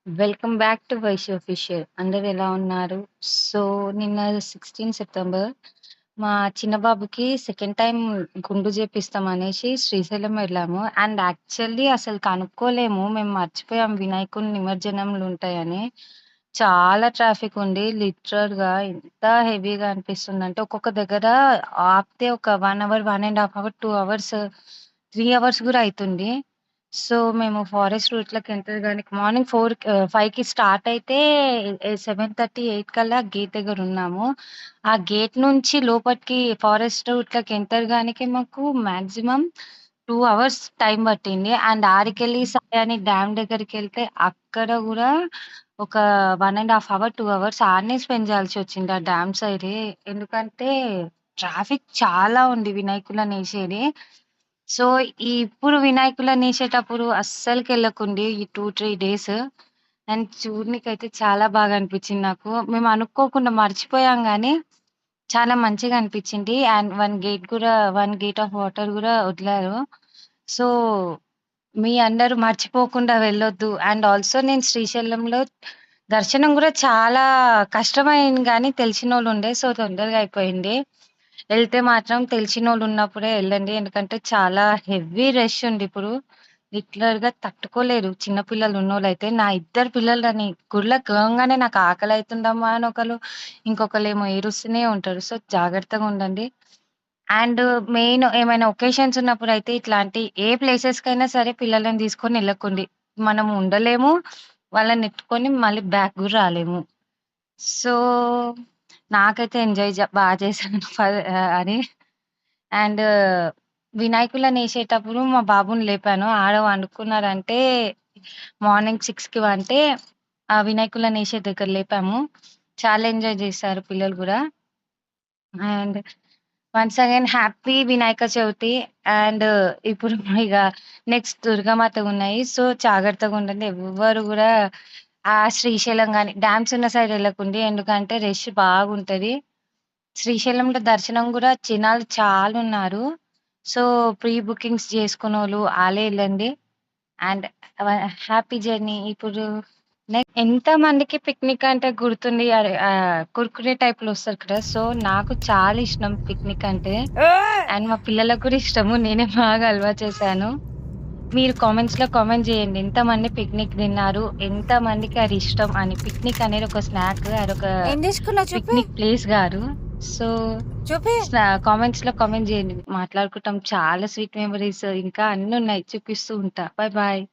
Welcome back to Vaish official. అందరూ ఎలా ఉన్నారు? సో, నిన్న 16 సెప్టెంబర్ మా చిన్న బాబుకి సెకండ్ టైమ్ గుండు చేపిస్తామనేసి శ్రీశైలం వెళ్ళాము. అండ్ యాక్చువల్లీ అసలు కనుక్కోలేము. మేము మర్చిపోయాం వినాయకుడి నిమజ్జనంలుంటాయని. చాలా ట్రాఫిక్ ఉంది. లిటరల్‌గా ఎంత హెవీగా అనిపిస్తుందంటే ఒక్కొక్క దగ్గర ఆపితే ఒక 1 అవర్, 1 ½ అవర్, 2 అవర్స్, 3 అవర్స్ గూడా అయితుంది. సో, మేము ఫారెస్ట్ రూట్‌లోకి ఎంటర్ గానికి మార్నింగ్ 5కి స్టార్ట్ అయితే 7:30, 8 కల్లా గేట్ దగ్గరున్నాము. ఆ గేట్ నుంచి లోపటికి ఫారెస్ట్ రూట్‌లోకి ఎంటర్ గానికి మాకు మాక్సిమం 2 అవర్స్ టైం పట్టింది. అండ్ ఆడికెళ్ళి సాయాని డ్యామ్ దగ్గరికెళ్తే అక్కడ గూడా ఒక 1 ½ అవర్, 2 అవర్స్ ఆడనే స్పెండ్ చేయాల్సొచ్చింది ఆ డ్యామ్ సైడే. ఎందుకంటే ట్రాఫిక్ చాలా ఉంది వినాయకులనేసేది. సో, ఇప్పుడు వినాయకులనేసేటప్పుడు అస్సలకెళ్ళకుండి ఈ 2, 3 డేస్. అండ్ చూడనీకైతే చాలా బాగా అనిపిచ్చింది నాకు. మేము అనుకోకుండా మర్చిపోయాం గానీ, చాలా మంచిగా అనిపిచ్చింది. అండ్ 1 గేట్ ఆఫ్ వాటర్ గూడా వదిలారు. సో, మీ అందరూ మర్చిపోకుండా వెళ్ళొద్దు. అండ్ ఆల్సో నేను శ్రీశైలంలో దర్శనం గూడా చాలా కష్టమైంది గానీ తెలిసినోళ్ళుండే. సో, తొందరగా అయిపోయింది. ఎళ్తే మాత్రం తెలిసినోళ్ళున్నప్పుడే ఎళ్ళండి. ఎందుకంటే చాలా హెవీ రష్ ఉందిప్పుడు. లిటరల్‌గా తట్టుకోలేరు చిన్న పిల్లలున్నోళ్ళైతే. నా ఇద్దరు పిల్లలని గుళ్ళకి పోంగానే నాకు ఆకలైతుందమ్మా అని ఒకళ్ళు, ఇంకొకళ్ళేమో ఏడుస్తూనే ఉంటారు. సో, జాగ్రత్తగుండండి. అండ్ మెయిన్ ఏమైనా ఒకేషన్స్ ఉన్నప్పుడైతే ఇట్లాంటి ఏ ప్లేసెస్‌కైనా సరే పిల్లలని తీసుకొని ఎళ్ళకండి. మనం ఉండలేము. వాళ్ళనెత్తుకొని మళ్ళీ బ్యాక్ గూడా రాలేము. సో, నాకైతే ఎంజాయ్ బా చేశాను అని. అండ్ వినాయకులనేసేటప్పుడు మా బాబుని లేపాను. ఆడ పండుకున్నాడంటే మార్నింగ్ 6కి అంటే ఆ వినాయకులనేసే దగ్గర లేపాము. చాలా ఎంజాయ్ చేశారు పిల్లలు గూడా. And once again happy Vinayaka Chavithi. And ఇప్పుడు ఇగ నెక్స్ట్ దుర్గామాత ఉన్నాయి. సో, జాగ్రత్తగుండండి. ఎవ్వరు గూడా శ్రీశైలం గాని డ్యామ్స్ ఉన్న సైడ్ ఎళ్ళకండి. ఎందుకంటే రష్ బాగుంటది. శ్రీశైలంలో దర్శనం గూడా జనాలు చాలున్నారు. So, pre bookings చేసుకున్నోళ్ళు Ale ఎళ్ళండి. And happy journey. ఇప్పుడు ఎంతమందికి పిక్నిక్ అంటే గుర్తుంది. కుర్కురే టైప్‌లో వస్తది కదా! సో, నాకు చాలా ఇష్టం పిక్నిక్ అంటే. అండ్ మా పిల్లలకు కూడా ఇష్టము. నేనే బాగా అలవాటు చేశాను. మీరు కామెంట్స్‌లో కామెంట్ చేయండి. ఎంతమంది పిక్నిక్ తిన్నారు? ఎంతమందికి అది ఇష్టం అని. పిక్నిక్ అనేది ఒక స్నాక్. అదొక ఏం తీసుకున్నావు చూపి పిక్నిక్ ప్లేస్ గాదు. సో, చూపి కామెంట్స్‌లో కామెంట్ చేయండి. మాట్లాడుకుంటాం. చాలా స్వీట్ మెమోరీస్ ఇంకా అన్నున్నాయి. చూపిస్తూ ఉంటా. Bye bye.